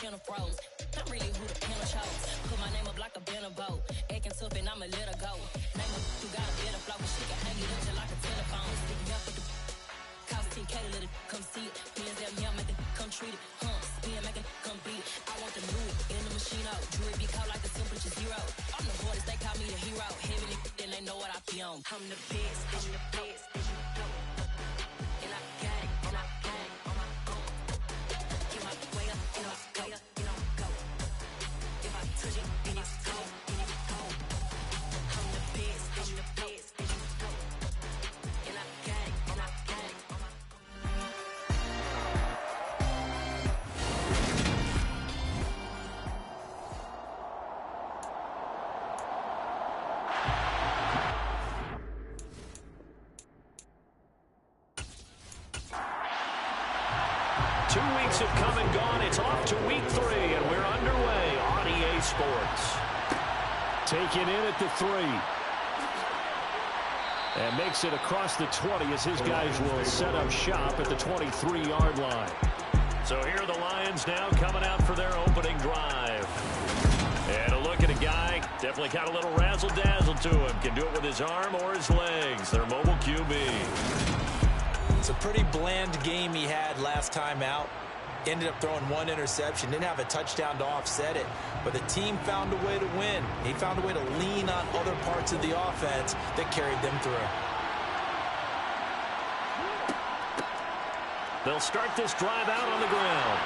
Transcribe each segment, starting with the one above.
penal froze. I'm really who the penal chose. Put my name up like a banner boat. Acting tough and I'ma let her go. Name her who got a better flow, but she can hang it up just like a telephone. Sticking up with the cost 10K to let it come see it. Hands down here, make it come treat it. Spin, make it come beat it. I want the new in the machine out. Jewelry be cold like the temperature 0. I'm the hardest, they call me the hero. Heaven and they know what I be on. I'm the best, I'm the best, and you know. And I got it, and I got it on my own. Get my way up, and I'll go, and I'll go. If I touch it, then it's cold, and it's cold. I'm the best, and you know. And I got it, and I got it on my own. 2 weeks have come and gone. It's off to week 3, and we're underway on EA Sports. Taken in at the 3. And makes it across the 20 as his guys will set up shop at the 23-yard line. So here are the Lions now coming out for their opening drive. And a look at a guy, definitely got a little razzle-dazzle to him. Can do it with his arm or his legs. Their mobile QB. It's a pretty bland game he had last time out. Ended up throwing 1 interception. Didn't have a touchdown to offset it. But the team found a way to win. He found a way to lean on other parts of the offense that carried them through. They'll start this drive out on the ground.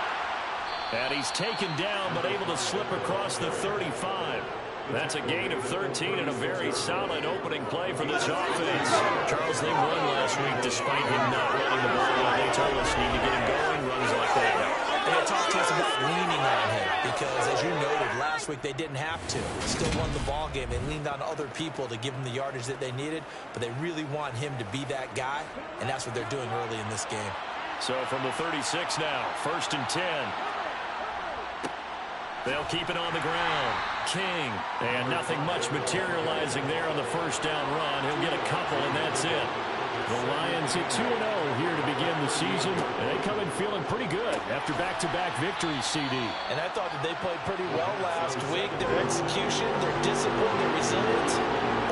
And he's taken down but able to slip across the 35. That's a gain of 13 and a very solid opening play for this offense. Charles, they won last week despite him not running the ball. They told us need to get him going, runs like that. And they talked to us about leaning on him because, as you noted, last week they didn't have to. Still won the ball game. They leaned on other people to give them the yardage that they needed, but they really want him to be that guy, and that's what they're doing early in this game. So from the 36 now, 1st and 10. They'll keep it on the ground. King. And nothing much materializing there on the first down run. He'll get a couple, and that's it. The Lions at 2-0 here to begin the season. And they come in feeling pretty good after back-to-back victories, CD. And I thought that they played pretty well last week. Their execution, their discipline, their resilience,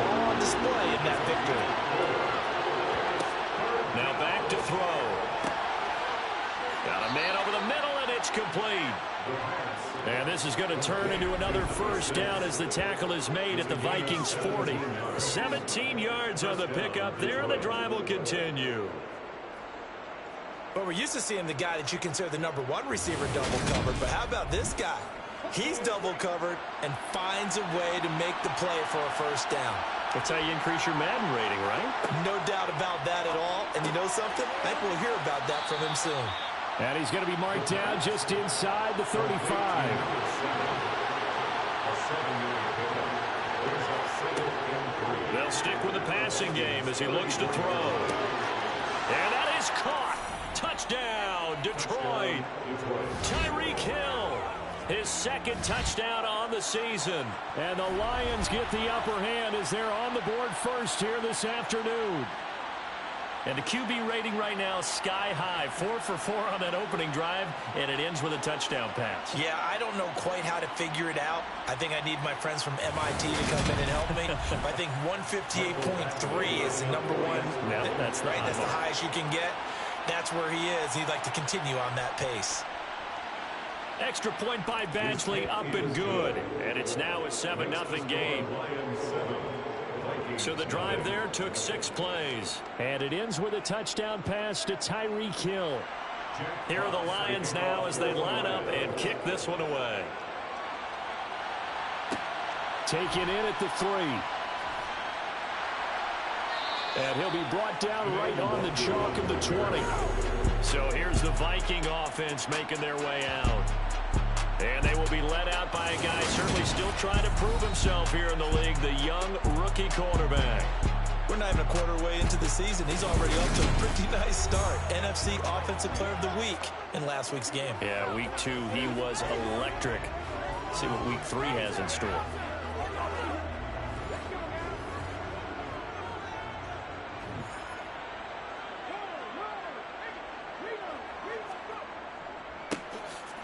all on display in that victory. Now back to throw. Got a man over the middle, and it's complete. And this is going to turn into another first down as the tackle is made at the Vikings 40. 17 yards on the pickup there. The drive will continue. But we're used to seeing the guy that you consider the #1 receiver double covered. But how about this guy? He's double covered and finds a way to make the play for a first down. That's how you increase your Madden rating, right? No doubt about that at all. And you know something? I think we'll hear about that from him soon. And he's going to be marked down just inside the 35. They'll stick with the passing game as he looks to throw. And that is caught. Touchdown, Detroit. Tyreek Hill, his 2nd touchdown on the season. And the Lions get the upper hand as they're on the board first here this afternoon. And the QB rating right now, sky high. 4 for 4 on that opening drive, and it ends with a touchdown pass. Yeah, I don't know quite how to figure it out. I think I need my friends from MIT to come in and help me. I think 158.3 is the #1. No, that's right. That's the highest you can get. That's where he is. He'd like to continue on that pace. Extra point by Badgley, up and good. And it's now a 7-0 game. So the drive there took 6 plays. And it ends with a touchdown pass to Tyreek Hill. Here are the Lions now as they line up and kick this one away. Taken in at the 3. And he'll be brought down right on the chalk of the 20. So here's the Viking offense making their way out. And they will be led out by a guy certainly still trying to prove himself here in the league, the young rookie quarterback. We're not even a quarter way into the season. He's already up to a pretty nice start. NFC Offensive Player of the Week in last week's game. Yeah, week 2, he was electric. See what week 3 has in store.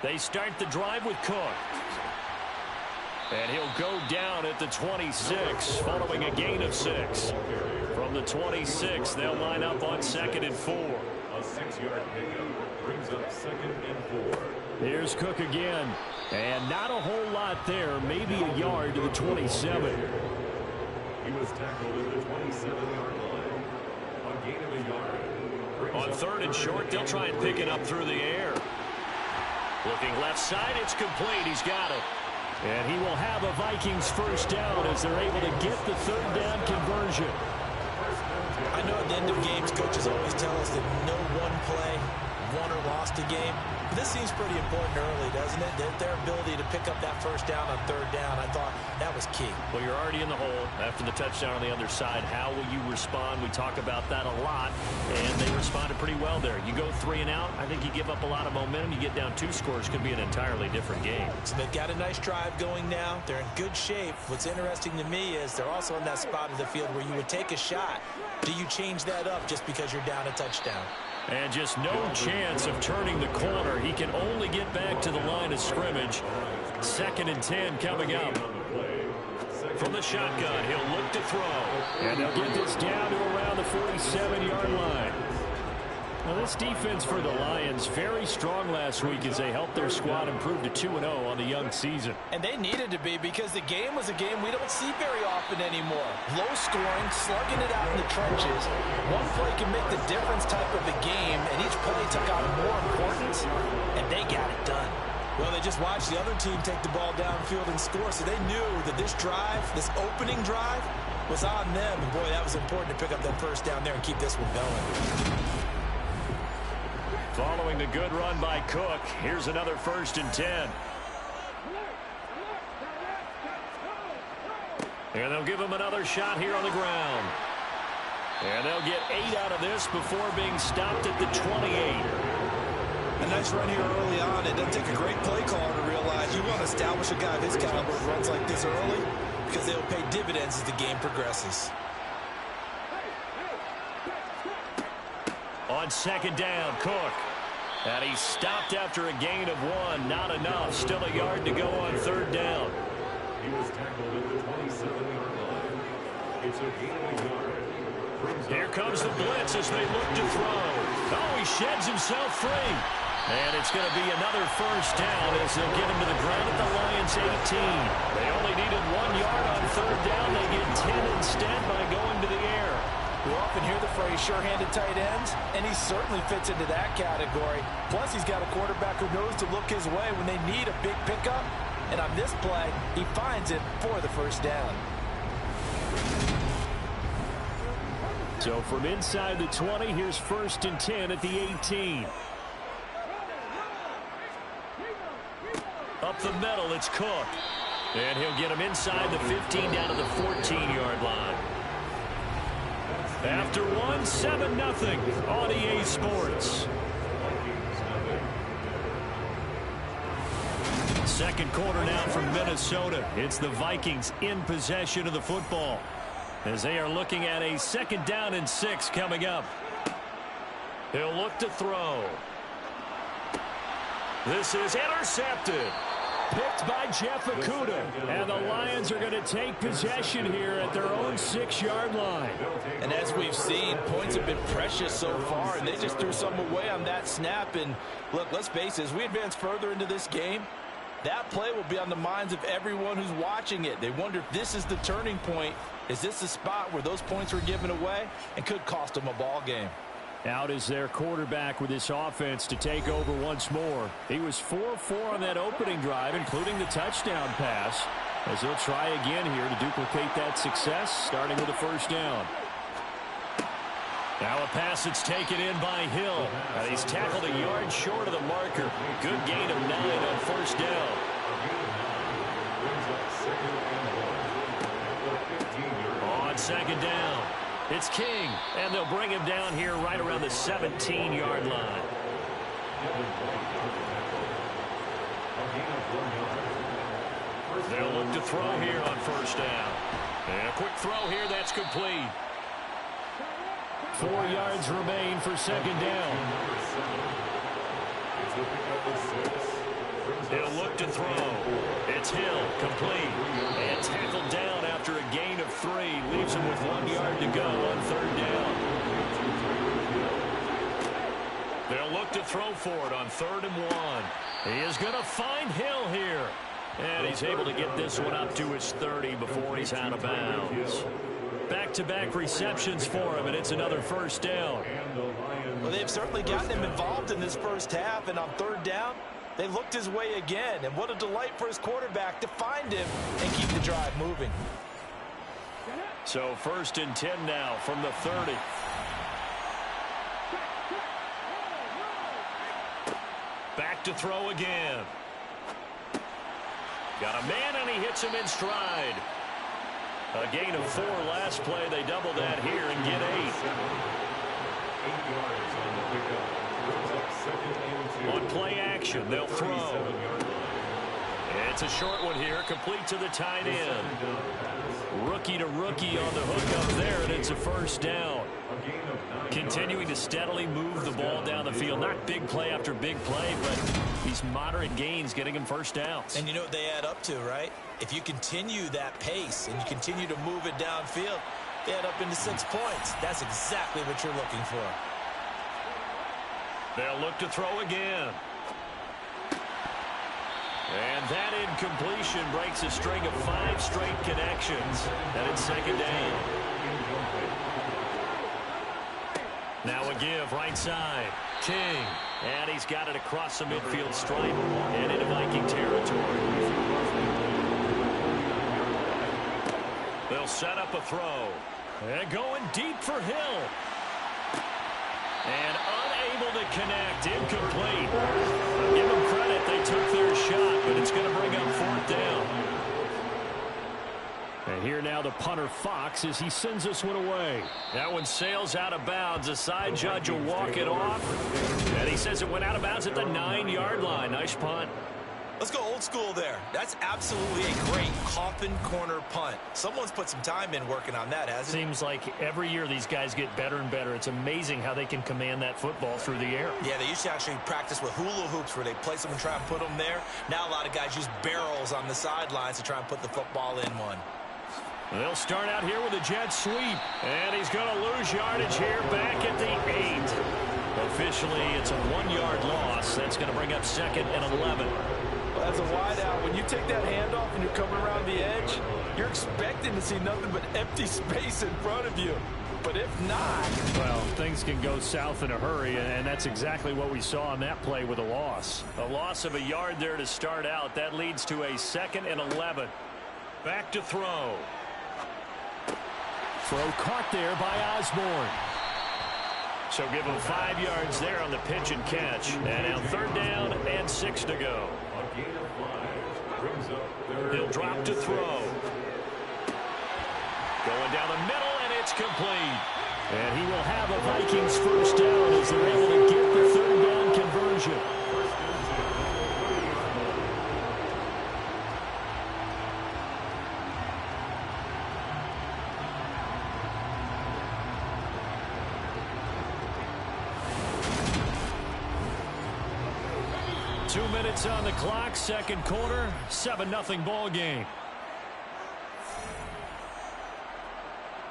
They start the drive with Cook. And he'll go down at the 26 following a gain of 6. From the 26, they'll line up on 2nd and 4. A 6-yard pickup brings up 2nd and 4. Here's Cook again. And not a whole lot there, maybe a yard to the 27. He was tackled at the 27-yard line. A gain of a yard. On 3rd and short, they'll try and pick it up through the air. Looking left side, it's complete. He's got it. And he will have a Vikings first down as they're able to get the 3rd down conversion. I know at the end of games, coaches always tell us that no one play won or lost a game. But this seems pretty important early, doesn't it? Their ability to pick up that first down on 3rd down, I thought that was key. Well, you're already in the hole after the touchdown on the other side. How will you respond? We talk about that a lot, and they responded pretty well there. You go 3 and out, I think you give up a lot of momentum. You get down 2 scores, could be an entirely different game. So they've got a nice drive going now. They're in good shape. What's interesting to me is they're also in that spot of the field where you would take a shot. Do you change that up just because you're down a touchdown? And just no chance of turning the corner. He can only get back to the line of scrimmage. 2nd and 10 coming up. From the shotgun, he'll look to throw. And they'll get this down to around the 47-yard line. Now, this defense for the Lions, very strong last week as they helped their squad improve to 2-0 on the young season. And they needed to be because the game was a game we don't see very often anymore. Low scoring, slugging it out in the trenches. One play can make the difference type of a game, and each play took on more importance, and they got it done. Well, they just watched the other team take the ball downfield and score, so they knew that this drive, this opening drive, was on them. And, boy, that was important to pick up that first down there and keep this one going. Following the good run by Cook, here's another 1st and 10. And they'll give him another shot here on the ground. And they'll get 8 out of this before being stopped at the 28. A nice run here early on. It doesn't take a great play caller to realize you want to establish a guy of his caliber who runs like this early because they'll pay dividends as the game progresses. On 2nd down, Cook. And he's stopped after a gain of 1. Not enough. Still a yard to go on 3rd down. He was tackled at the 27-yard line. It's a gain of a yard. Here comes the blitz as they look to throw. Oh, he sheds himself free. And it's going to be another first down as they'll get him to the ground at the Lions' 18. They only needed 1 yard on 3rd down. They get 10 instead by going to the air. We often hear the phrase sure-handed tight ends, and he certainly fits into that category. Plus, he's got a quarterback who knows to look his way when they need a big pickup. And on this play, he finds it for the first down. So from inside the 20, here's 1st and 10 at the 18. Up the middle, it's Cook. And he'll get him inside the 15 down to the 14-yard line. After 1, 7-0 on EA Sports. Second quarter now from Minnesota. It's the Vikings in possession of the football as they are looking at a 2nd down and 6 coming up. He'll look to throw. This is intercepted. Picked by Jeff Okudah. And the Lions are going to take possession here at their own 6-yard line. And as we've seen, points have been precious so far, and they just threw some away on that snap. And look, let's face it, as we advance further into this game, that play will be on the minds of everyone who's watching it. They wonder if this is the turning point. Is this the spot where those points were given away and could cost them a ball game? Out is their quarterback with this offense to take over once more. He was 4-4 on that opening drive, including the touchdown pass, as he'll try again here to duplicate that success, starting with a first down. Now a pass that's taken in by Hill. And he's tackled a yard short of the marker. Good gain of 9 on first down. On 2nd down, it's King. And they'll bring him down here right around the 17-yard line. They'll look to throw here on first down. And a quick throw here, that's complete. 4 yards remain for 2nd down. He'll look to throw. It's Hill, complete. And tackled down after a gain of 3. Leaves him with 1 yard to go on 3rd down. They'll look to throw for it on 3rd and 1. He is going to find Hill here. And he's able to get this one up to his 30 before he's out of bounds. Back-to-back receptions for him, and it's another 1st down. Well, they've certainly gotten him involved in this first half, and on 3rd down, they looked his way again. And what a delight for his quarterback to find him and keep the drive moving. So 1st and 10 now from the 30. Back to throw again. Got a man, and he hits him in stride. A gain of 4 last play. They double that here and get 8. On play action, they'll throw. It's a short one here, complete to the tight end. Rookie to rookie on the hook up there, and it's a 1st down. Continuing to steadily move the ball down the field. Not big play after big play, but these moderate gains getting him 1st downs. And you know what they add up to, right? If you continue that pace and you continue to move it downfield, they add up into 6 points. That's exactly what you're looking for. They'll look to throw again. And that incompletion breaks a string of 5 straight connections. And it's 2nd down. Now a give right side. King. And he's got it across the midfield stripe and into Viking territory. They'll set up a throw. And going deep for Hill. And unable to connect. Incomplete. I'll give them credit. They took their shot, but it's going to bring up 4th down. And here now the punter Fox as he sends this one away. That one sails out of bounds. The side judge will walk it off. And he says it went out of bounds at the 9-yard line. Nice punt. Let's go old school there. That's absolutely a great coffin corner punt. Someone's put some time in working on that, hasn't it? Seems like every year these guys get better and better. It's amazing how they can command that football through the air. Yeah, they used to actually practice with hula hoops where they place them and try and put them there. Now a lot of guys use barrels on the sidelines to try and put the football in one. They'll start out here with a jet sweep. And he's going to lose yardage here back at the 8. Officially, it's a 1-yard loss. That's going to bring up 2nd and 11. Well, as a wideout, when you take that handoff and you're coming around the edge, you're expecting to see nothing but empty space in front of you. But if not... Well, things can go south in a hurry, and that's exactly what we saw on that play with a loss. A loss of a yard there to start out. That leads to a 2nd and 11. Back to throw. Throw caught there by Osborne. So give him 5 yards there on the pitch and catch. And now 3rd down and 6 to go. He'll drop to throw. Going down the middle, and it's complete. And he will have a Vikings 1st down as they're able to get the 3rd down conversion. Two minutes on the clock, 2nd quarter, 7-0 ball game.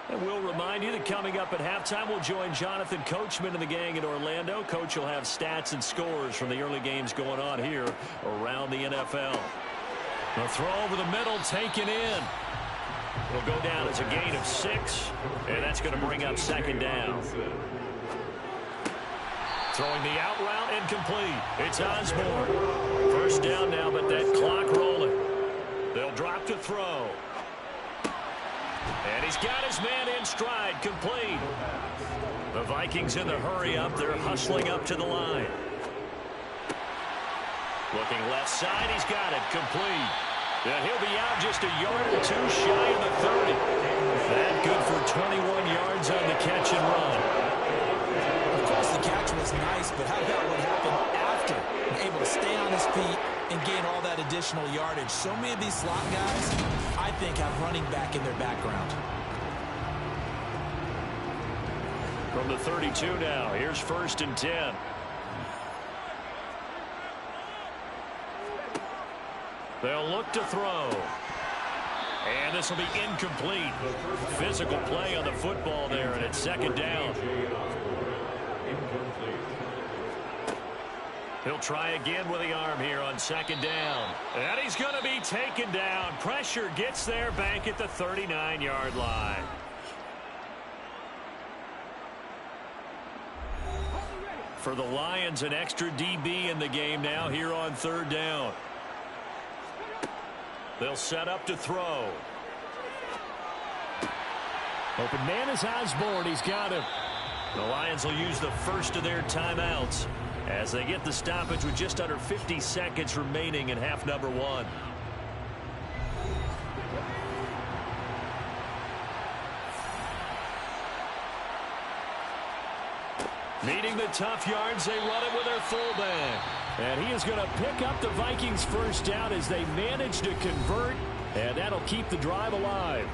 And we'll remind you that coming up at halftime, we'll join Jonathan Coachman and the gang in Orlando. Coach will have stats and scores from the early games going on here around the NFL. A throw over the middle, taken in. It'll go down as a gain of 6, and that's going to bring up 2nd down. Throwing the out route, incomplete. It's Osborne. 1st down now, but that clock rolling. They'll drop to throw. And he's got his man in stride, complete. The Vikings in the hurry up. They're hustling up to the line. Looking left side, he's got it, complete. And he'll be out just a yard or 2 shy of the 30. That good for 21 yards on the catch and run. Of course, the catch was nice, but how about what happened after? Able to stay on his feet and gain all that additional yardage. So many of these slot guys, I think, have running back in their background. From the 32 now, here's 1st and 10. They'll look to throw. And this will be incomplete. Physical play on the football there, and it's second down. He'll try again with the arm here on second down. And he's going to be taken down. Pressure gets there back at the 39-yard line. For the Lions, an extra DB in the game now here on third down. They'll set up to throw. Open man is Osborne. He's got him. The Lions will use the first of their timeouts as they get the stoppage with just under 50 seconds remaining in half number one. Needing the tough yards, they run it with their fullback. And he is going to pick up the Vikings first down as they manage to convert, and that'll keep the drive alive.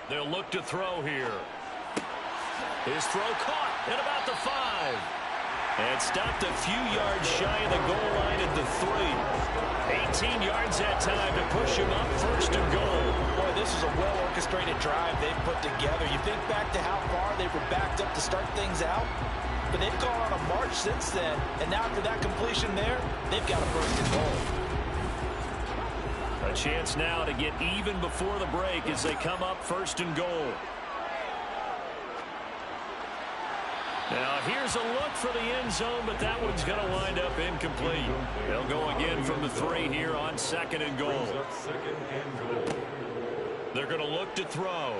They'll look to throw here. His throw caught at about the 5. And stopped a few yards shy of the goal line at the 3. 18 yards that time to push him up first and goal. Boy, this is a well-orchestrated drive they've put together. You think back to how far they were backed up to start things out, but they've gone on a march since then, and now after that completion there, they've got a first and goal. A chance now to get even before the break as they come up first and goal. Now here's a look for the end zone, but that one's going to wind up incomplete. They'll go again from the 3 here on second and goal. They're going to look to throw.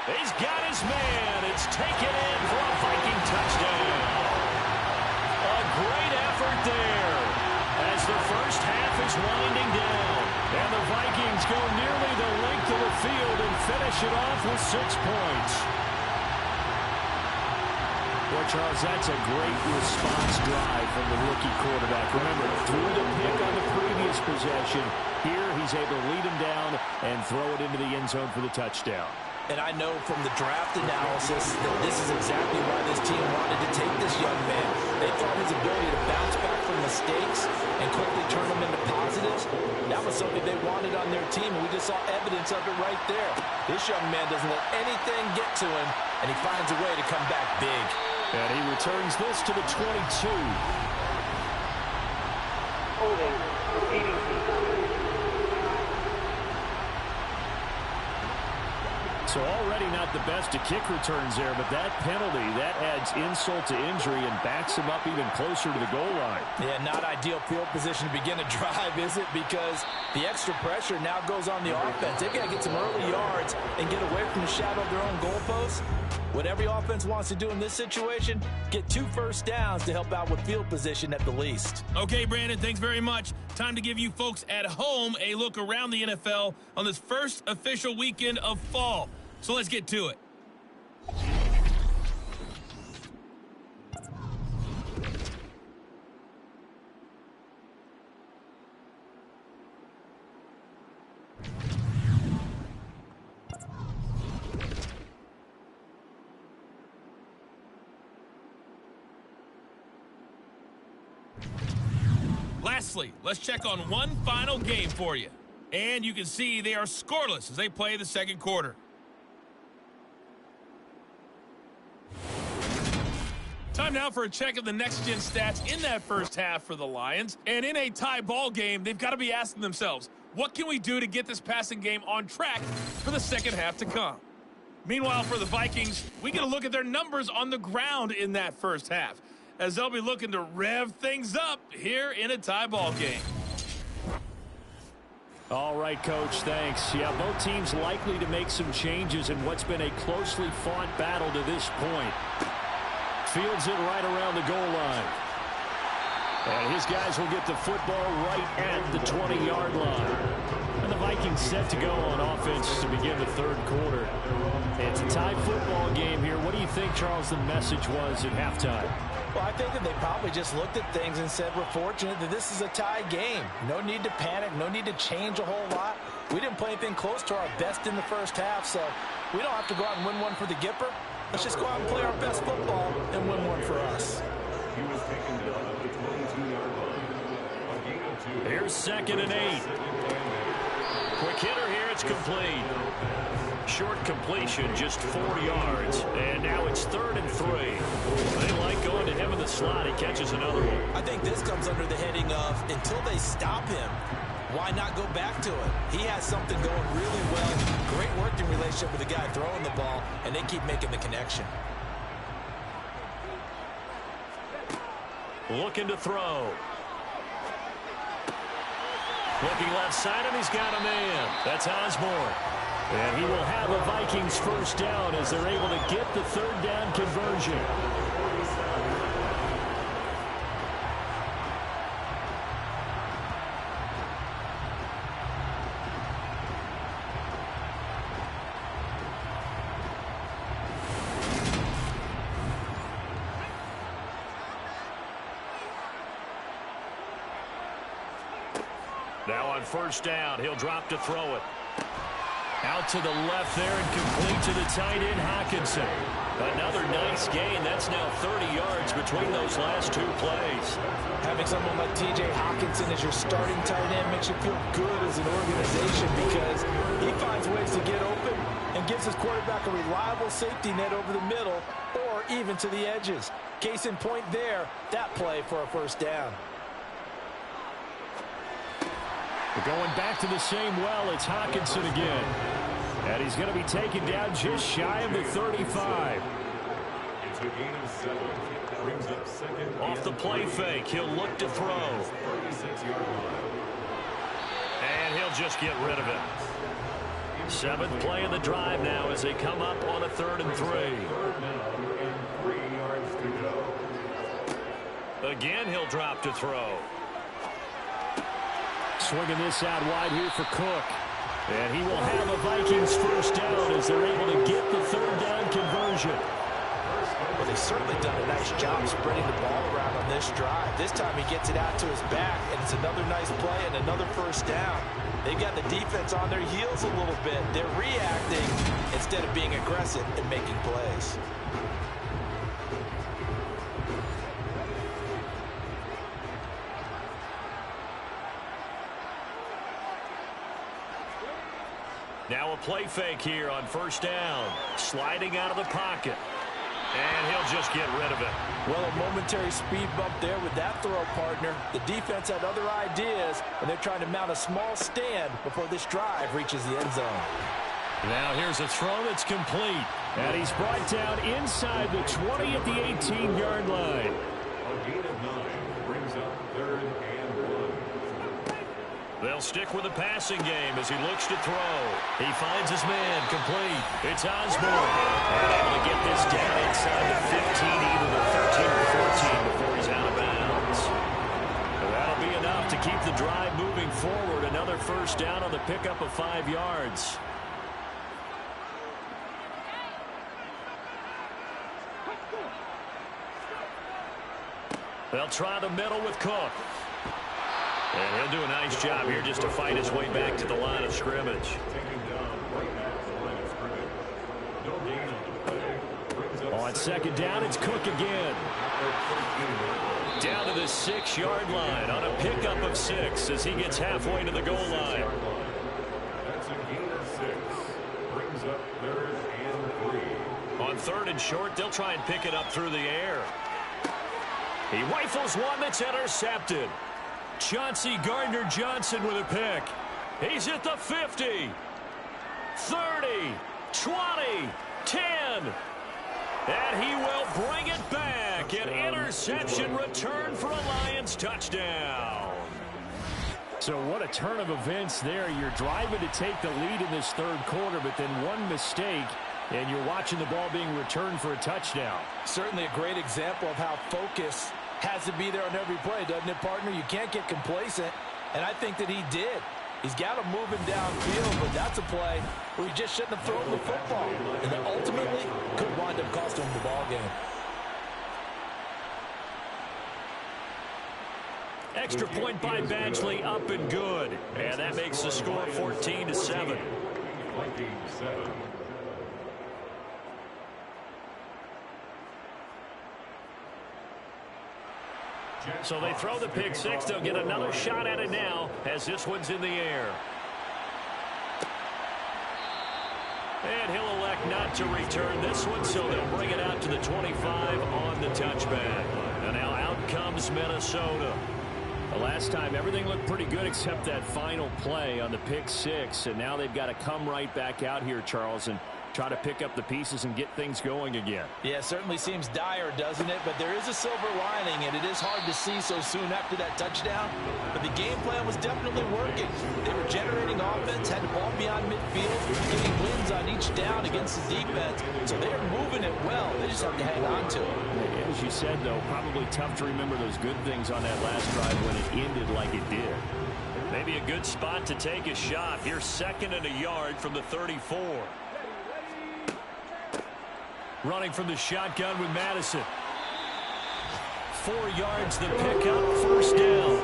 He's got his man. It's taken in for a Viking touchdown. A great effort there as the first half is winding down. And the Vikings go nearly the length of the field and finish it off with 6 points. Well, Charles, that's a great response drive from the rookie quarterback. Remember, threw the pick on the previous possession. Here, he's able to lead him down and throw it into the end zone for the touchdown. And I know from the draft analysis that this is exactly why this team wanted to take this young man. They thought his ability to bounce back from mistakes and quickly turn them into positives, that was something they wanted on their team, and we just saw evidence of it right there. This young man doesn't let anything get to him, and he finds a way to come back big. And he returns this to the 22. Holding, repeating. So already not the best of kick returns there, but that penalty, that adds insult to injury and backs him up even closer to the goal line. Yeah, not ideal field position to begin a drive, is it? Because the extra pressure now goes on the offense. They've got to get some early yards and get away from the shadow of their own goalposts. What every offense wants to do in this situation, get 2 first downs to help out with field position at the least. Okay, Brandon, thanks very much. Time to give you folks at home a look around the NFL on this first official weekend of fall. So let's get to it. Lastly, let's check on one final game for you. And you can see they are scoreless as they play the second quarter. Time now for a check of the next-gen stats in that first half for the Lions. And in a tie ball game, they've got to be asking themselves, what can we do to get this passing game on track for the second half to come? Meanwhile, for the Vikings, we get a look at their numbers on the ground in that first half, as they'll be looking to rev things up here in a tie ball game. All right, Coach, thanks. Yeah, both teams likely to make some changes in what's been a closely fought battle to this point. Fields it right around the goal line. And his guys will get the football right at the 20-yard line. And the Vikings set to go on offense to begin the third quarter. It's a tie football game here. What do you think, Charles, the message was at halftime? Well, I think that they probably just looked at things and said, we're fortunate that this is a tie game. No need to panic, no need to change a whole lot. We didn't play anything close to our best in the first half, so we don't have to go out and win one for the Gipper. Let's just go out and play our best football and win one for us. He was taken down at the 22-yard line. A gain of 2. Here's 2nd and 8. Quick hitter here. It's complete. Short completion, just 4 yards. And now it's 3rd and 3. They like going to him in the slot. He catches another one. I think this comes under the heading of until they stop him, why not go back to it? He has something going really well. Great working relationship with the guy throwing the ball, and they keep making the connection. Looking to throw. Looking left side, and he's got a man. That's Osborne. And he will have a Vikings first down as they're able to get the 3rd down conversion. Now on first down, he'll drop to throw it. Out to the left there and complete to the tight end, Hockenson. Another nice gain. That's now 30 yards between those last 2 plays. Having someone like T.J. Hockenson as your starting tight end makes you feel good as an organization because he finds ways to get open and gives his quarterback a reliable safety net over the middle or even to the edges. Case in point there, that play for a first down. We're going back to the same well. It's Hockenson again. And he's going to be taken down just shy of the 35. It's a gain of 7. Brings up 2nd. Off the play fake, he'll look to throw. 36-yard line. And he'll just get rid of it. 7th play of the drive now as they come up on a 3rd and 3. 3rd down and 3 yards to go. Again, he'll drop to throw. Swinging this out wide here for Cook. And he will have a Vikings first down as they're able to get the 3rd down conversion. Well, they've certainly done a nice job spreading the ball around on this drive. This time he gets it out to his back, and it's another nice play and another first down. They've got the defense on their heels a little bit. They're reacting instead of being aggressive and making plays. Now a play fake here on first down. Sliding out of the pocket. And he'll just get rid of it. Well, a momentary speed bump there with that throw, partner. The defense had other ideas, and they're trying to mount a small stand before this drive reaches the end zone. Now here's a throw that's complete. And he's brought down inside the 20 at the 18-yard line. A gain of 9 brings up 3rd and 1. They'll stick with the passing game as he looks to throw. He finds his man complete. It's Osborne. And able to get this down inside the 15, either the 13 or 14 before he's out of bounds. That'll be enough to keep the drive moving forward. Another first down on the pickup of 5 yards. They'll try the middle with Cook. And he'll do a nice job here just to fight his way back to the line of scrimmage. Taken down right at the line of scrimmage. No gain on the play. Brings up On 2nd down, it's Cook again. Down to the 6-yard line on a pickup of 6 as he gets halfway to the goal line. That's a gain of 6. Brings up 3rd and 3. On 3rd and short, they'll try and pick it up through the air. He rifles one that's intercepted. Chauncey Gardner-Johnson with a pick. He's at the 50, 30, 20, 10. And he will bring it back. An interception return for a Lions touchdown. So what a turn of events there. You're driving to take the lead in this 3rd quarter, but then one mistake, and you're watching the ball being returned for a touchdown. Certainly a great example of how focus has to be there on every play, doesn't it, partner? You can't get complacent, and I think that he did. He's got him moving downfield, but that's a play where he just shouldn't have thrown the football, and that ultimately could wind up costing him the ball game. Extra point by Badgley, up and good. And that makes the score 14-7. Vikings 7. So they throw the pick six. They'll get another shot at it now as this one's in the air. And he'll elect not to return this one, so they'll bring it out to the 25 on the touchback. And now out comes Minnesota. The last time, everything looked pretty good except that final play on the pick six. And now they've got to come right back out here, Charles, and try to pick up the pieces and get things going again. Yeah, it certainly seems dire, doesn't it? But there is a silver lining, and it is hard to see so soon after that touchdown. But the game plan was definitely working. They were generating offense, had the ball beyond midfield, getting wins on each down against the defense. So they're moving it well. They just have to hang on to it. As you said, though, probably tough to remember those good things on that last drive when it ended like it did. Maybe a good spot to take a shot. Here's 2nd and a yard from the 34. Running from the shotgun with Madison. 4 yards the pickup, first down.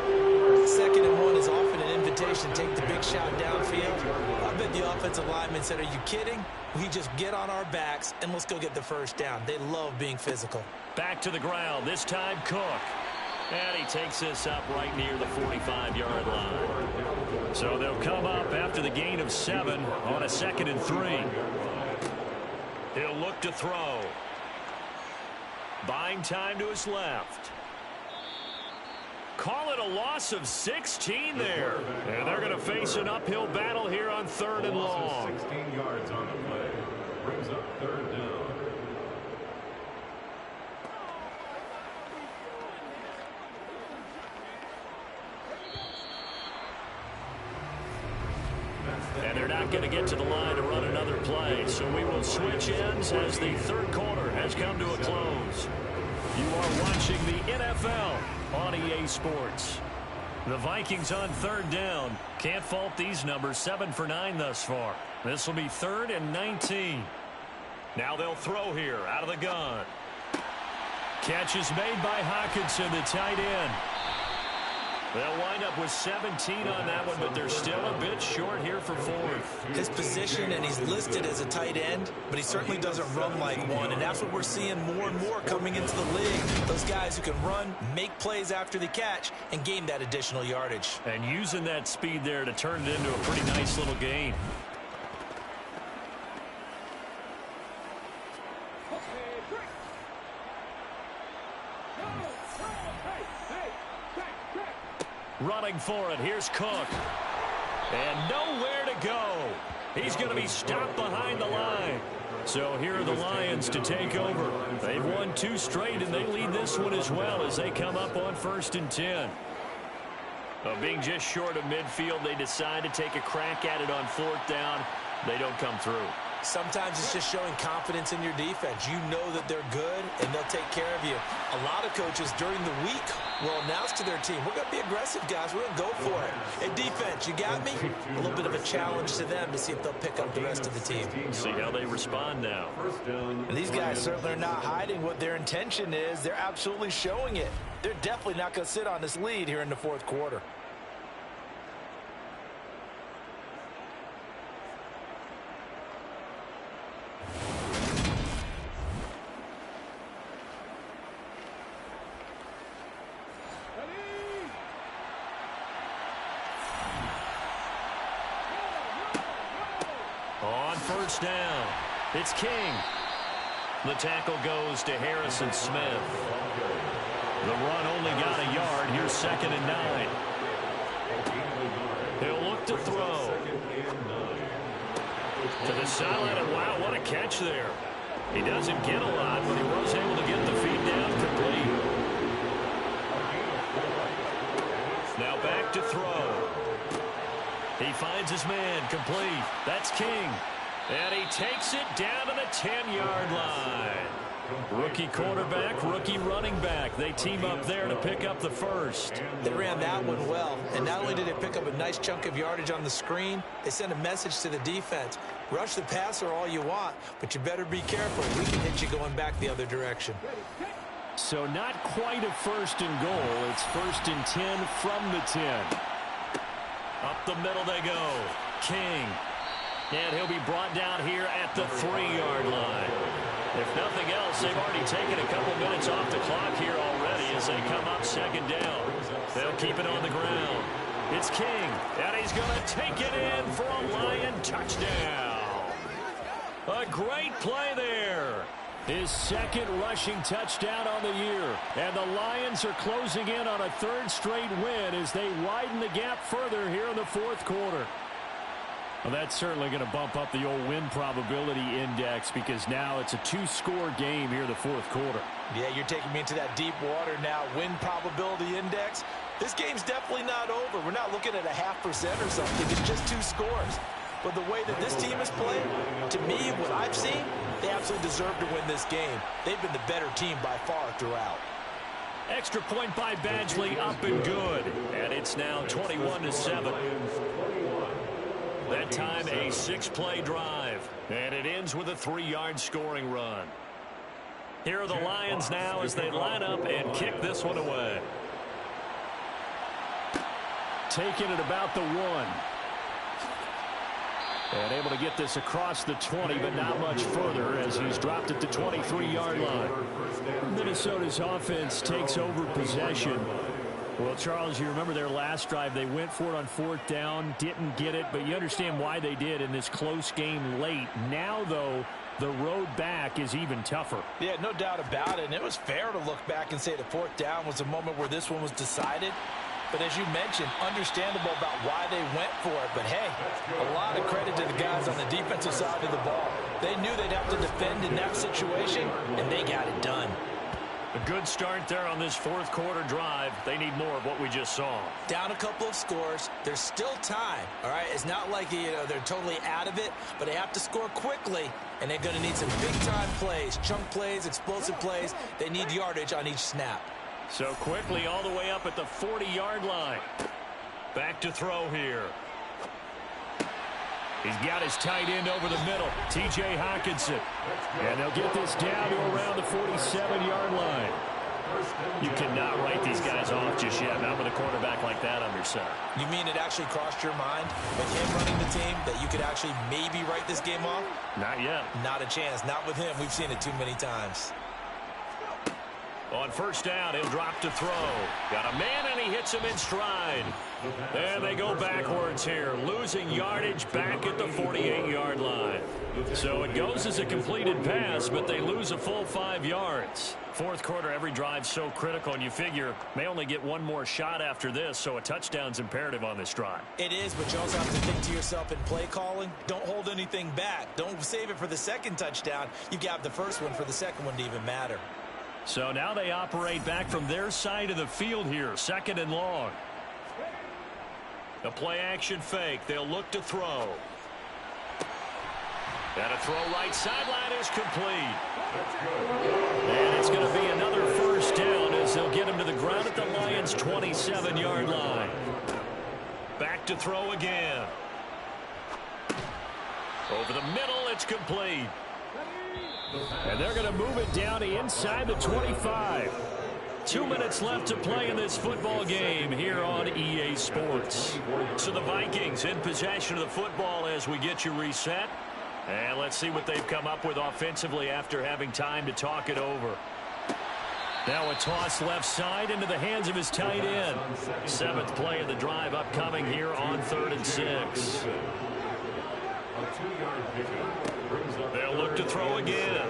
2nd and 1 is often an invitation to take the big shot downfield. I bet the offensive lineman said, are you kidding? We just get on our backs and let's go get the first down. They love being physical. Back to the ground, this time Cook. And he takes this up right near the 45-yard line. So they'll come up after the gain of 7 on a 2nd and 3. He'll look to throw. Buying time to his left. Call it a loss of 16 there. And they're going to face an uphill battle here on 3rd and long. 16 yards on the play. Brings up 3rd down. And they're not going to get to the line to run another play. So we will switch ends as the 3rd quarter has come to a close. You are watching the NFL on EA Sports. The Vikings on 3rd down. Can't fault these numbers. 7 for 9 thus far. This will be 3rd and 19. Now they'll throw here out of the gun. Catch is made by Hawkinson, the tight end. They'll wind up with 17 on that one, but they're still a bit short here for 4th. His position, and he's listed as a tight end, but he certainly doesn't run like one, and that's what we're seeing more and more coming into the league. Those guys who can run, make plays after the catch, and gain that additional yardage. And using that speed there to turn it into a pretty nice little gain. Running for it. Here's Cook. And nowhere to go. He's going to be stopped behind the line. So here are the Lions to take over. They've won 2 straight, and they lead this one as well as they come up on 1st and 10. Being just short of midfield, they decide to take a crack at it on 4th down. They don't come through. Sometimes it's just showing confidence in your defense. You know that they're good, and they'll take care of you. A lot of coaches during the week will announce to their team, we're going to be aggressive, guys. We're going to go for it. Hey, defense, you got me? A little bit of a challenge to them to see if they'll pick up the rest of the team. See how they respond now. And these guys certainly are not hiding what their intention is. They're absolutely showing it. They're definitely not going to sit on this lead here in the 4th quarter. On 1st down, it's King. The tackle goes to Harrison Smith. The run only got a yard. Here's 2nd and 9. He'll look to throw. To the sideline, and wow, what a catch there. He doesn't get a lot, but he was able to get the feed down complete. Now back to throw. He finds his man complete. That's King. And he takes it down to the 10-yard line. Rookie quarterback, rookie running back. They team up there to pick up the first. They ran that one well. And not only did they pick up a nice chunk of yardage on the screen, they sent a message to the defense. Rush the passer all you want, but you better be careful. We can hit you going back the other direction. So not quite a first and goal. It's first and 10 from the 10. Up the middle they go. King. And he'll be brought down here at the 3-yard line. If nothing else, they've already taken a couple minutes off the clock here already as they come up second down. They'll keep it on the ground. It's King, and he's going to take it in for a Lion touchdown. A great play there. His second rushing touchdown on the year. And the Lions are closing in on a third straight win as they widen the gap further here in the fourth quarter. Well, that's certainly going to bump up the old win probability index because now it's a 2-score game here in the fourth quarter. Yeah, you're taking me into that deep water now. Win probability index. This game's definitely not over. We're not looking at a 0.5% or something. It's just 2 scores. But the way that this team has played, to me, what I've seen, they absolutely deserve to win this game. They've been the better team by far throughout. Extra point by Badgley, up and good. And it's now 21-7. That time a 6-play drive. And it ends with a 3-yard scoring run. Here are the Lions now as they line up and kick this one away. Taking it about the 1. And able to get this across the 20, but not much further as he's dropped at the 23-yard line. Minnesota's offense takes over possession. Well, Charles, you remember their last drive. They went for it on 4th down, didn't get it, but you understand why they did in this close game late. Now, though, the road back is even tougher. Yeah, no doubt about it. And it was fair to look back and say the 4th down was a moment where this one was decided. But as you mentioned, understandable about why they went for it. But, hey, a lot of credit to the guys on the defensive side of the ball. They knew they'd have to defend in that situation, and they got it done. A good start there on this fourth quarter drive. They need more of what we just saw. Down a couple of scores. There's still time, all right? It's not like, they're totally out of it, but they have to score quickly, and they're going to need some big-time plays, chunk plays, explosive plays. They need yardage on each snap. So quickly all the way up at the 40-yard line. Back to throw here. He's got his tight end over the middle, T.J. Hockenson. And they'll get this down to around the 47-yard line. You cannot write these guys off just yet, not with a quarterback like that under center. You mean it actually crossed your mind with him running the team that you could actually maybe write this game off? Not yet. Not a chance. Not with him. We've seen it too many times. On first down, he'll drop to throw. Got a man, and he hits him in stride. And they go backwards here, losing yardage back at the 48-yard line. So it goes as a completed pass, but they lose a full 5 yards. Fourth quarter, every drive so critical, and you figure may only get one more shot after this, so a touchdown's imperative on this drive. It is, but you also have to think to yourself in play calling, don't hold anything back. Don't save it for the second touchdown. You got the first one for the second one to even matter. So now they operate back from their side of the field here, 2nd and long. The play-action fake. They'll look to throw. And a throw right sideline is complete. And it's going to be another first down as they'll get him to the ground at the Lions' 27-yard line. Back to throw again. Over the middle, it's complete. And they're going to move it down to inside the 25. 2 minutes left to play in this football game here on EA Sports. So the Vikings in possession of the football as we get you reset. And let's see what they've come up with offensively after having time to talk it over. Now a toss left side into the hands of his tight end. 7th play of the drive upcoming here on 3rd and 6. They'll look to throw again.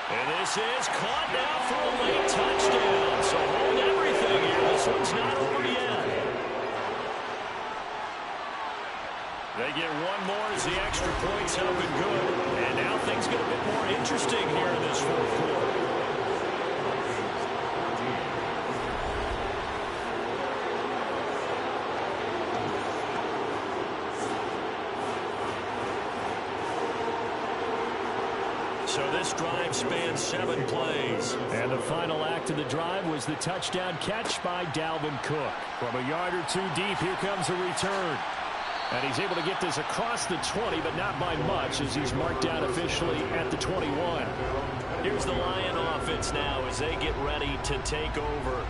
And this is caught now for a late touchdown. So hold everything here. This one's not over yet. They get one more as the extra point's up and good. And now things get a bit more interesting here in this fourth quarter. So this drive spans 7 plays. And the final act of the drive was the touchdown catch by Dalvin Cook. From a yard or two deep, here comes a return. And he's able to get this across the 20, but not by much, as he's marked down officially at the 21. Here's the Lion offense now as they get ready to take over.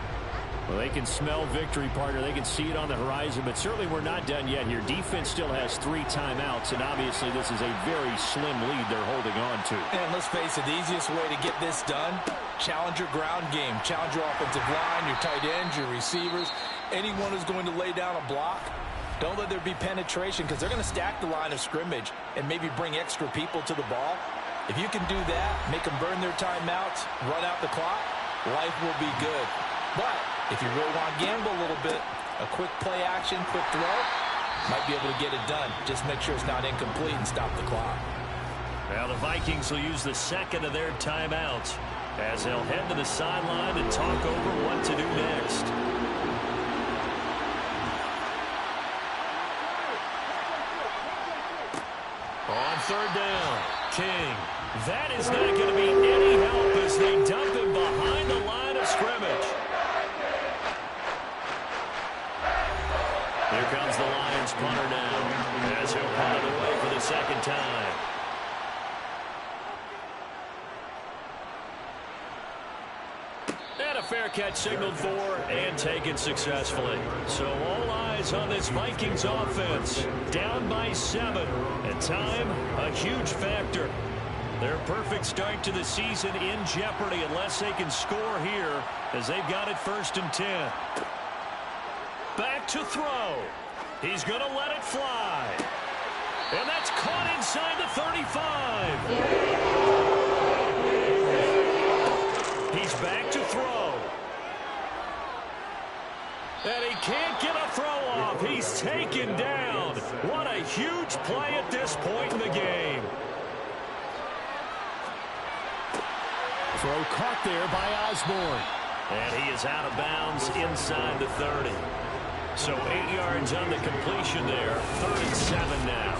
Well, they can smell victory, partner. They can see it on the horizon, but certainly we're not done yet here. Defense still has 3 timeouts, and obviously this is a very slim lead they're holding on to. And let's face it, the easiest way to get this done, challenge your ground game. Challenge your offensive line, your tight ends, your receivers, anyone who's going to lay down a block. Don't let there be penetration, because they're going to stack the line of scrimmage and maybe bring extra people to the ball. If you can do that, make them burn their timeouts, run out the clock, life will be good. But if you really want to gamble a little bit, a quick play action, quick throw, might be able to get it done. Just make sure it's not incomplete and stop the clock. Now the Vikings will use the second of their timeouts as they'll head to the sideline and talk over what to do next. On third down, King. That is not going to be any help as they dump him behind the line of scrimmage. Here comes the Lions punter now as he'll punt it away for the second time. And a fair catch signaled for and taken successfully. So all eyes on this Vikings offense. Down by 7. And time, a huge factor. Their perfect start to the season in jeopardy unless they can score here as they've got it 1st and 10. Back to throw. He's going to let it fly. And that's caught inside the 35. He's back to throw. And he can't get a throw off. He's taken down. What a huge play at this point in the game. Throw caught there by Osborne. And he is out of bounds inside the 30. So 8 yards on the completion there. 3rd and 7 now.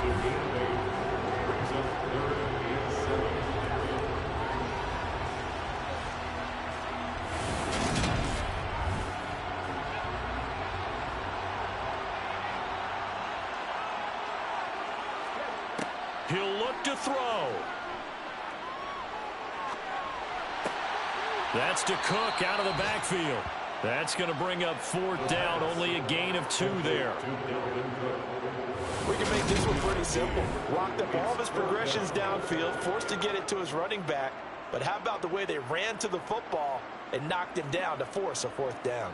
He'll look to throw. That's to Cook out of the backfield. That's going to bring up 4th down. Only a gain of 2 there. We can make this one pretty simple. Locked up all of his progressions downfield, forced to get it to his running back. But how about the way they ran to the football and knocked him down to force a 4th down?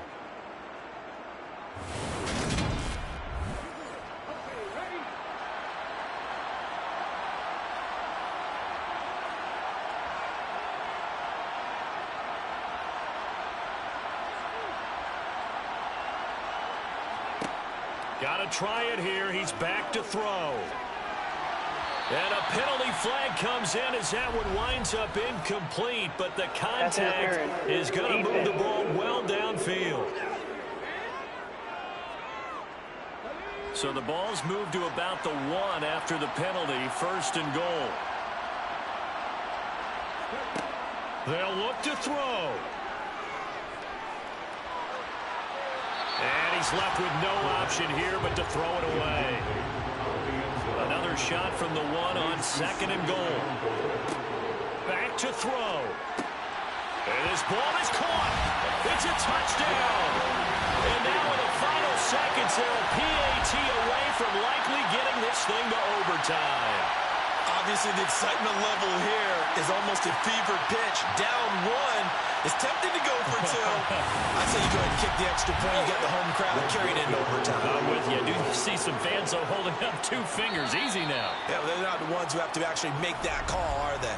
Got to try it here. He's back to throw. And a penalty flag comes in as that one winds up incomplete, but the contact is going to move the ball well downfield. So the ball's moved to about the 1 after the penalty, 1st and goal. They'll look to throw. And he's left with no option here but to throw it away. Another shot from the 1 on 2nd and goal. Back to throw. And this ball is caught. It's a touchdown. And now in the final seconds, they're a PAT away from likely getting this thing to overtime. Obviously, the excitement level here is almost a fever pitch. Down 1 is tempted to go for 2. I say you go ahead and kick the extra point. You get the home crowd carrying it into overtime. I'm with you. I do see some fans though holding up 2 fingers. Easy now. Yeah, they're not the ones who have to actually make that call, are they?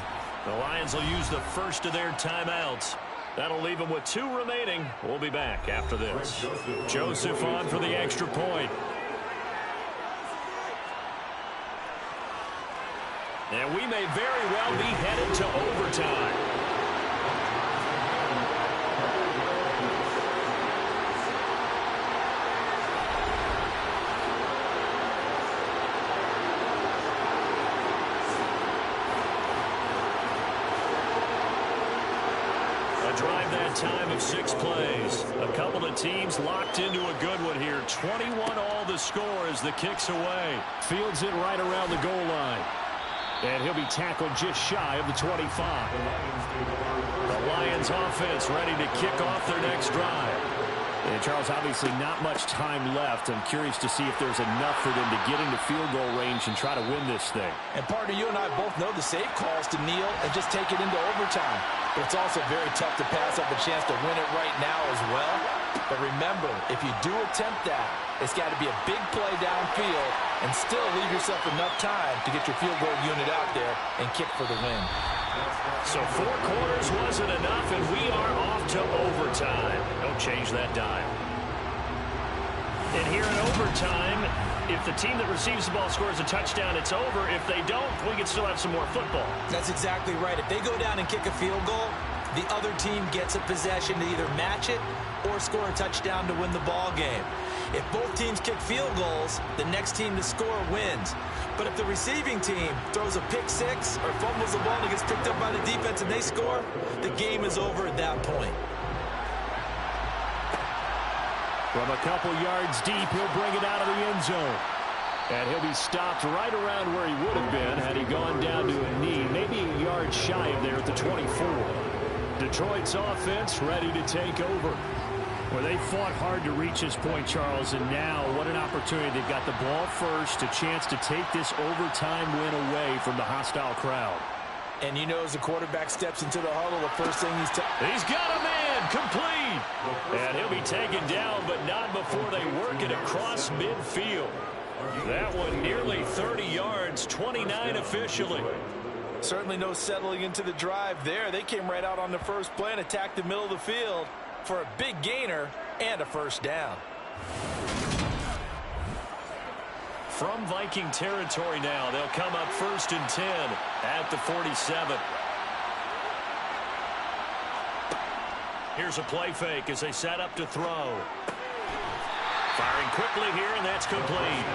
The Lions will use the first of their timeouts. That'll leave them with 2 remaining. We'll be back after this. Joseph on for the extra point. And we may very well be headed to overtime. A drive that overtime of 6 plays. A couple of teams locked into a good one here. 21 all the score as the kick's away. Fields it right around the goal line. And he'll be tackled just shy of the 25. The Lions offense ready to kick off their next drive. And Charles, obviously not much time left. I'm curious to see if there's enough for them to get into field goal range and try to win this thing. And partner, you and I both know the safe calls to kneel and just take it into overtime. But it's also very tough to pass up a chance to win it right now as well. But remember, if you do attempt that, it's got to be a big play downfield and still leave yourself enough time to get your field goal unit out there and kick for the win. So 4 quarters wasn't enough, and we are off to overtime. Don't change that dime. And here in overtime, if the team that receives the ball scores a touchdown, it's over. If they don't, we can still have some more football. That's exactly right. If they go down and kick a field goal, the other team gets a possession to either match it or score a touchdown to win the ball game. If both teams kick field goals, the next team to score wins. But if the receiving team throws a pick six or fumbles the ball and gets picked up by the defense and they score, the game is over at that point. From a couple yards deep, he'll bring it out of the end zone. And he'll be stopped right around where he would have been had he gone down to a knee, maybe a yard shy of there at the 24. Detroit's offense ready to take over. Well, they fought hard to reach this point, Charles, and now what an opportunity. They've got the ball first, a chance to take this overtime win away from the hostile crowd. And you know, as the quarterback steps into the huddle, the first thing he's got a man complete. And he'll be taken down, but not before they work it across midfield. That one nearly 30 yards, 29 officially. Certainly no settling into the drive there. They came right out on the first play and attacked the middle of the field for a big gainer and a first down. From Viking territory now, they'll come up 1st and 10 at the 47. Here's a play fake as they set up to throw. Firing quickly here, and that's complete.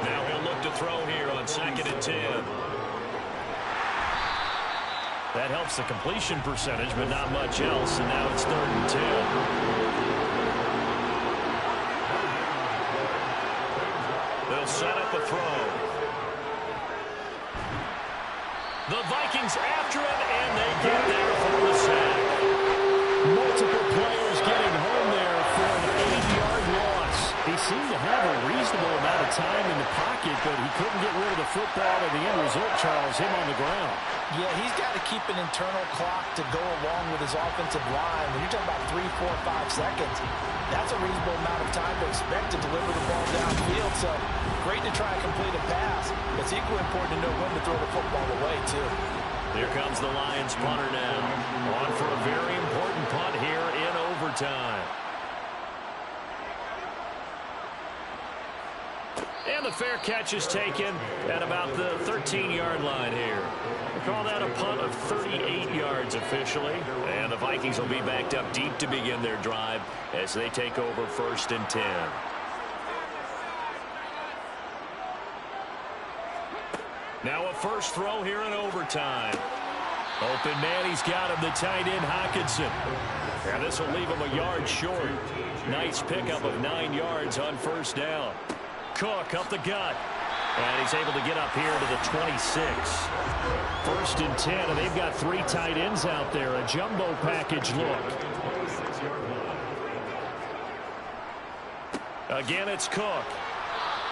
Now he'll look to throw here on 2nd and 10. That helps the completion percentage, but not much else, and now it's 3rd and 10. They'll set up a throw. The Vikings after him, and they get there for the sack. Multiple players getting home there for an 8-yard loss. He seemed to have a reasonable amount of time in the pocket, but he couldn't get rid of the football, and the end result, Charles, him on the ground. Yeah, he's got to keep an internal clock to go along with his offensive line. When you're talking about 3, 4, 5 seconds, that's a reasonable amount of time to expect to deliver the ball downfield. So great to try and complete a pass. It's equally important to know when to throw the football away, too. Here comes the Lions punter now. On for a very important punt here in overtime. And the fair catch is taken at about the 13-yard line here. We'll call that a punt of 38 yards officially. And the Vikings will be backed up deep to begin their drive as they take over 1st and 10. Now a first throw here in overtime. Open man, he's got him, the tight end Hockenson. And this will leave him a yard short. Nice pickup of 9 yards on 1st down. Cook up the gut. And he's able to get up here to the 26. 1st and 10, and they've got 3 tight ends out there. A jumbo package look. Again, it's Cook.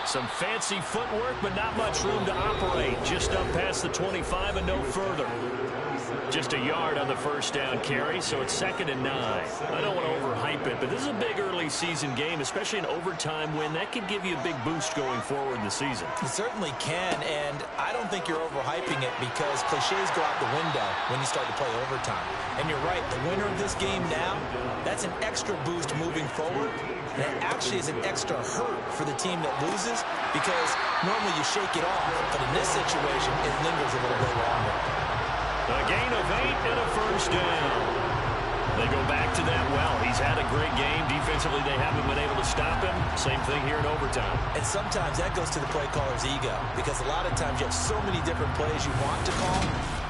Some fancy footwork, but not much room to operate. Just up past the 25 and no further. Just a yard on the 1st down carry, so it's 2nd and 9. I don't want to overhype it, but this is a big early season game, especially an overtime win. That could give you a big boost going forward in the season. It certainly can, and I don't think you're overhyping it because cliches go out the window when you start to play overtime. And you're right, the winner of this game now, that's an extra boost moving forward. And it actually is an extra hurt for the team that loses because normally you shake it off, but in this situation, it lingers a little bit longer. A gain of 8 and a 1st down. They go back to that well. He's had a great game. Defensively, they haven't been able to stop him. Same thing here in overtime. And sometimes that goes to the play caller's ego, because a lot of times you have so many different plays you want to call,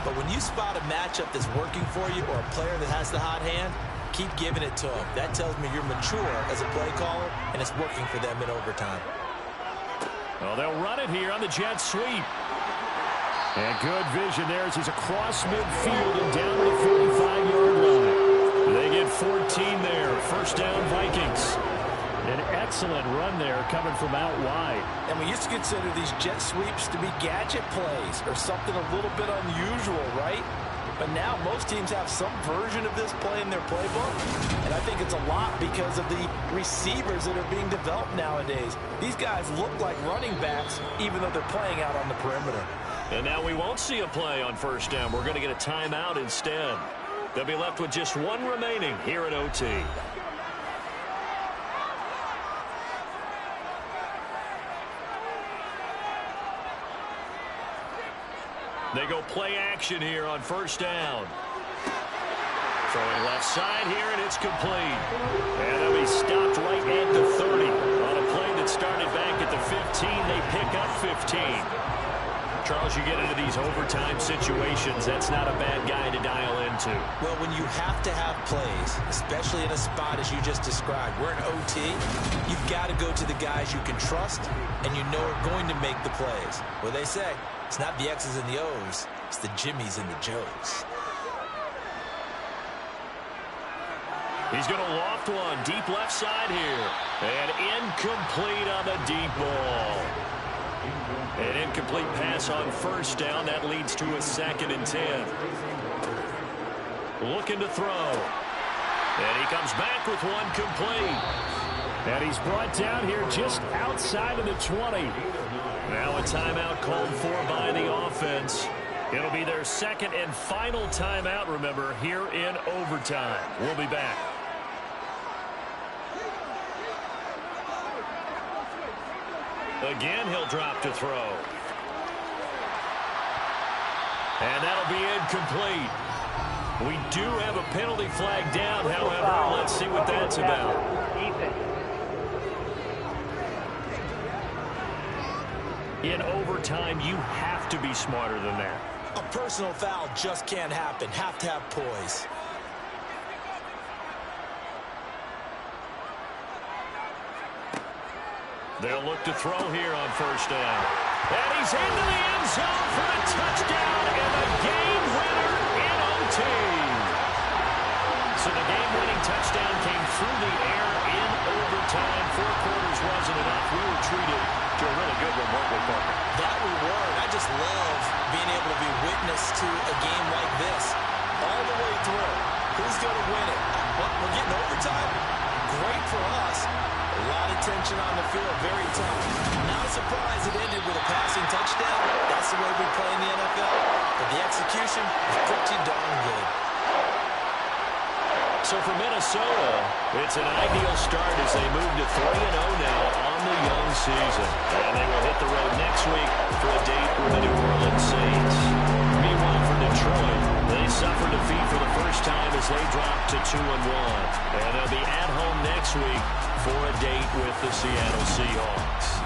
but when you spot a matchup that's working for you or a player that has the hot hand, keep giving it to him. That tells me you're mature as a play caller, and it's working for them in overtime. Well, they'll run it here on the jet sweep. And good vision there as he's across midfield and down to the 45-yard line. They get 14 there. First down, Vikings. An excellent run there coming from out wide. And we used to consider these jet sweeps to be gadget plays or something a little bit unusual, right? But now most teams have some version of this play in their playbook. And I think it's a lot because of the receivers that are being developed nowadays. These guys look like running backs even though they're playing out on the perimeter. And now we won't see a play on first down. We're going to get a timeout instead. They'll be left with just one remaining here at OT. They go play action here on first down. Throwing left side here, and it's complete. And they'll be stopped right at the 30. On a play that started back at the 15, they pick up 15. Charles, you get into these overtime situations, that's not a bad guy to dial into. Well, when you have to have plays, especially in a spot as you just described, we're in OT, you've got to go to the guys you can trust and you know are going to make the plays. What they say, it's not the X's and the O's, it's the Jimmies and the Joes. He's going to loft one, deep left side here. And incomplete on the deep ball. An incomplete pass on first down. That leads to a 2nd and 10. Looking to throw. And he comes back with one complete. And he's brought down here just outside of the 20. Now a timeout called for by the offense. It'll be their 2nd and final timeout, remember, here in overtime. We'll be back. Again, he'll drop to throw. And that'll be incomplete. We do have a penalty flag down, however. Let's see what that's about. In overtime, you have to be smarter than that. A personal foul just can't happen. Have to have poise. They'll look to throw here on first down. And he's into the end zone for the touchdown and the game winner in OT. So the game-winning touchdown came through the air in overtime. 4 quarters wasn't enough. We were treated to a really good one, weren't we, Parker? That we were. I just love being able to be witness to a game like this. All the way through. Who's going to win it? Well, we're getting overtime. Great for us. A lot of tension on the field, very tough. Not surprised it ended with a passing touchdown. That's the way we play in the NFL. But the execution is pretty darn good. So for Minnesota, it's an ideal start as they move to 3-0 now on the young season. And they will hit the road next week for a date with the New Orleans Saints. Meanwhile, for Detroit, they suffered defeat for the first time as they dropped to 2-1. And they'll be at home next week for a date with the Seattle Seahawks.